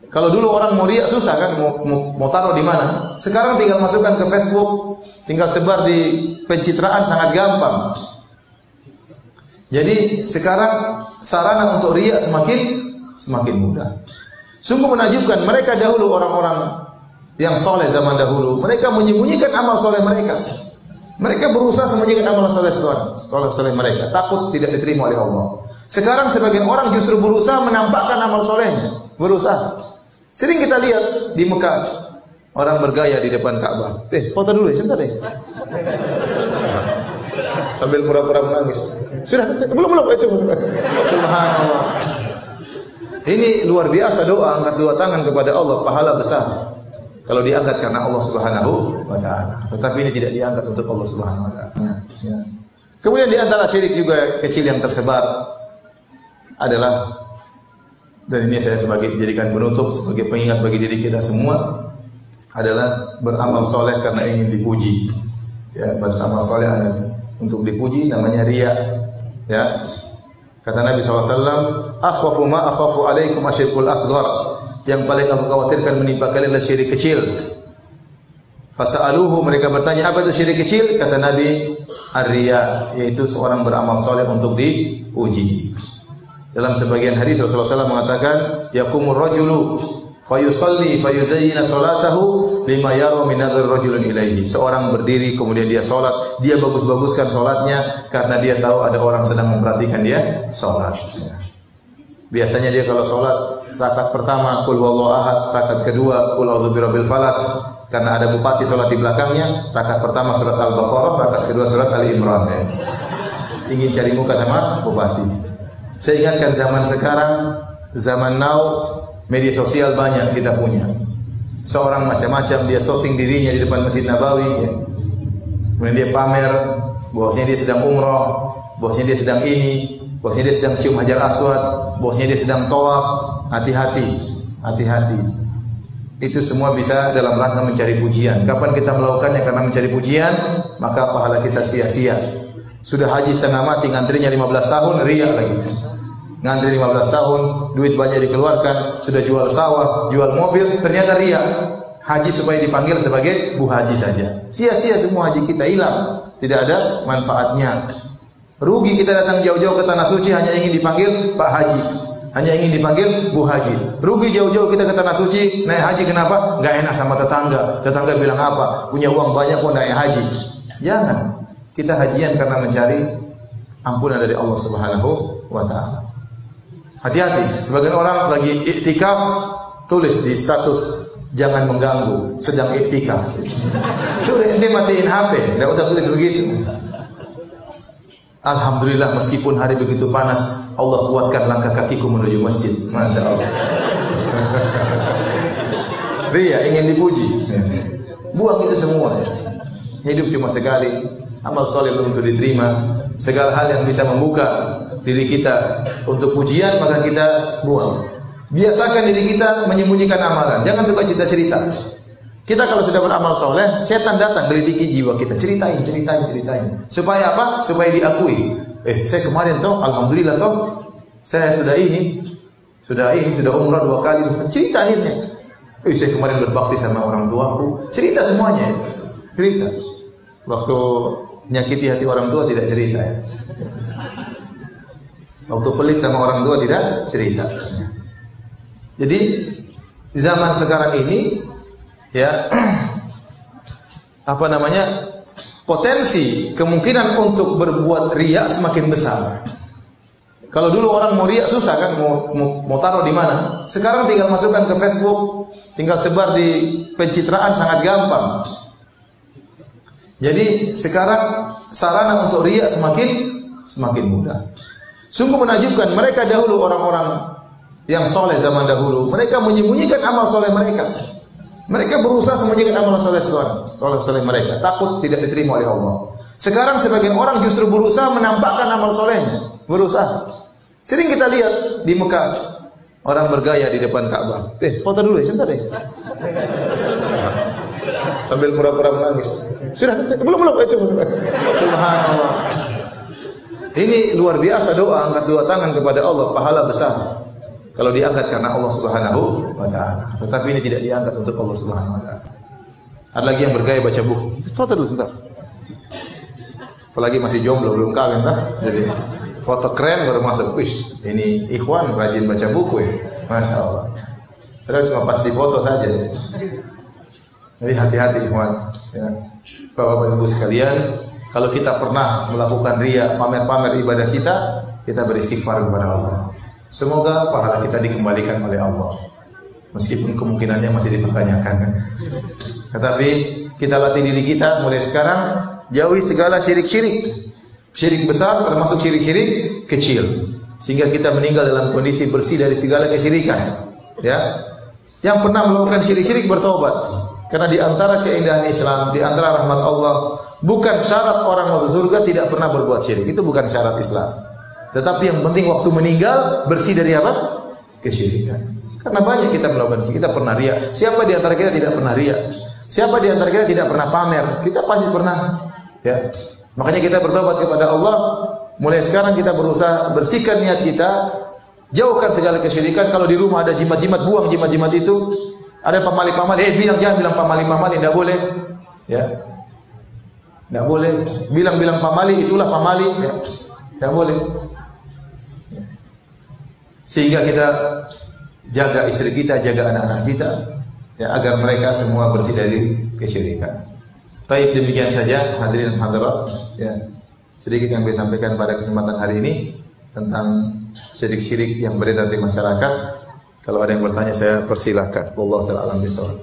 Kalau dulu orang mau riak susah kan, mau taruh di mana. Sekarang tinggal masukkan ke Facebook, tinggal sebar di pencitraan, sangat gampang. Jadi sekarang sarana untuk riak semakin mudah. Sungguh menakjubkan, mereka dahulu orang-orang yang soleh zaman dahulu, mereka menyembunyikan amal soleh mereka. Mereka berusaha sembunyikan amal soleh mereka, takut tidak diterima oleh Allah. Sekarang sebagian orang justru berusaha menampakkan amal solehnya, berusaha. Sering kita lihat di Mekah, orang bergaya di depan Ka'bah. Foto dulu ya, sebentar deh. Sambil pura-pura menangis. Sudah, belum itu. Subhanallah. Ini luar biasa doa, angkat dua tangan kepada Allah, pahala besar. Kalau diangkat karena Allah Subhanahu wa taala. Tetapi ini tidak diangkat untuk Allah Subhanahu wa taala. Ya. Kemudian di antara syirik juga kecil yang tersebar adalah, dan ini saya jadikan penutup sebagai pengingat bagi diri kita semua, adalah beramal soleh karena ingin dipuji. Ya, beramal soleh untuk dipuji namanya riya. Ya, kata Nabi SAW, akhwafu ma akhafu alaikum asyirkul asghar. Yang paling aku khawatirkan menimpa kalian adalah syirik kecil. Fasa'aluhu, mereka bertanya, apa itu syirik kecil? Kata Nabi, ar-riya, yaitu seorang beramal soleh untuk dipuji. Dalam sebagian hadis Rasulullah SAW mengatakan, yaqumur rajulu fayusalli fayuzayyina salatahu lima yara min nadhar rajulun ilaihi. Seorang berdiri kemudian dia salat, dia bagus-baguskan salatnya karena dia tahu ada orang sedang memperhatikan dia salat. Biasanya dia kalau salat rakaat pertama qul huwallahu ahad, rakaat kedua qul a'udzu birabbil falaq, karena ada bupati salat di belakangnya, rakaat pertama surat Al-Baqarah, rakaat kedua surat Ali Imran. Ingin cari muka sama bupati. Saya ingatkan zaman sekarang, zaman now, media sosial banyak kita punya. Seorang macam-macam, dia shooting dirinya di depan Masjid Nabawi, ya. Kemudian dia pamer bahwasanya dia sedang umroh, bahwasanya dia sedang ini, bahwasanya dia sedang cium hajar aswad, bahwasanya dia sedang tawaf. Hati-hati. Itu semua bisa dalam rangka mencari pujian. Kapan kita melakukannya karena mencari pujian, maka pahala kita sia-sia. Sudah haji setengah mati, ngantrinya 15 tahun, riya lagi. Ngantri 15 tahun, duit banyak dikeluarkan, sudah jual sawah, jual mobil, ternyata riya. Haji supaya dipanggil sebagai Bu Haji saja. Sia-sia semua haji kita, hilang, tidak ada manfaatnya. Rugi kita datang jauh-jauh ke tanah suci hanya ingin dipanggil Pak Haji, hanya ingin dipanggil Bu Haji. Rugi jauh-jauh kita ke tanah suci naik haji, kenapa? Gak enak sama tetangga. Tetangga bilang apa? Punya uang banyak kok naik haji. Jangan. Kita hajian karena mencari ampunan dari Allah Subhanahu wa taala. Hati-hati, sebagian orang lagi iktikaf tulis di status jangan mengganggu, sedang iktikaf. Sudah ente matiin HP, enggak usah tulis begitu. Alhamdulillah meskipun hari begitu panas, Allah kuatkan langkah kakiku menuju masjid. Masya Allah. Ria ingin dipuji. Buang itu semua. Hidup cuma sekali. Amal soleh belum tentu diterima. Segala hal yang bisa membuka diri kita untuk pujian maka kita buang. Biasakan diri kita menyembunyikan amalan. Jangan suka cerita-cerita. Kita kalau sudah beramal soleh, setan datang gelitiki jiwa kita. Ceritain. Supaya apa? Supaya diakui. Saya kemarin toh, alhamdulillah toh, saya sudah umrah 2 kali. Ceritain. Saya kemarin berbakti sama orang tuaku. Cerita semuanya. Cerita. Waktu nyakiti hati orang tua tidak cerita. Waktu pelit sama orang tua tidak cerita. Jadi zaman sekarang ini ya potensi kemungkinan untuk berbuat riya semakin besar. Kalau dulu orang mau riya susah kan, mau taruh di mana. Sekarang tinggal masukkan ke Facebook, tinggal sebar di pencitraan, sangat gampang. Jadi sekarang sarana untuk riya semakin mudah. Sungguh menakjubkan, mereka dahulu orang-orang yang soleh zaman dahulu, mereka menyembunyikan amal soleh mereka. Mereka berusaha sembunyikan amal soleh mereka, takut tidak diterima oleh Allah. Sekarang sebagian orang justru berusaha menampakkan amal solehnya, berusaha. Sering kita lihat di Mekah, orang bergaya di depan Ka'bah. Foto dulu ya, sebentar deh. Sambil pura-pura menangis. Sudah, belum itu. Subhanallah. Ini luar biasa doa, angkat 2 tangan kepada Allah, pahala besar. Kalau diangkat karena Allah Subhanahu wa taala. Tetapi ini tidak diangkat untuk Allah Subhanahu wa taala. Ada lagi yang bergaya baca buku. Foto dulu sebentar. Apalagi masih jomblo, belum kawin lah. Jadi foto keren baru masuk. Wis, ini ikhwan rajin baca buku ya. Masya Allah. Padahal cuma pas di foto saja. Jadi hati-hati ikhwan. Ya. Bapak-bapak ibu sekalian, kalau kita pernah melakukan riya, pamer-pamer ibadah kita beristighfar kepada Allah. Semoga pahala kita dikembalikan oleh Allah. Meskipun kemungkinannya masih dipertanyakan. Tetapi kita latih diri kita mulai sekarang, jauhi segala syirik-syirik. Syirik besar termasuk syirik-syirik kecil. Sehingga kita meninggal dalam kondisi bersih dari segala kesyirikan. Ya. Yang pernah melakukan syirik-syirik bertobat. Karena di antara keindahan Islam, di antara rahmat Allah, bukan syarat orang masuk surga tidak pernah berbuat syirik. Itu bukan syarat Islam. Tetapi yang penting waktu meninggal bersih dari apa? Kesyirikan. Karena banyak kita melakukan, kita pernah riya. Siapa di antara kita tidak pernah riya? Siapa di antara kita tidak pernah pamer? Kita pasti pernah. Ya. Makanya kita bertobat kepada Allah. Mulai sekarang kita berusaha bersihkan niat kita, jauhkan segala kesyirikan. Kalau di rumah ada jimat-jimat, buang jimat-jimat itu. Ada pamali-pamali, jangan bilang pamali-pamali, tidak boleh. Ya. Tidak boleh. Bilang-bilang pamali, itulah pamali. Ya. Tidak boleh. Sehingga kita jaga istri kita, jaga anak-anak kita, ya, agar mereka semua bersih dari kesyirikan. Baik, demikian saja hadirin hadirat, ya, sedikit yang saya sampaikan pada kesempatan hari ini tentang syirik-syirik yang beredar di masyarakat. Kalau ada yang bertanya saya persilahkan. Wallahu ta'ala alam bisawab.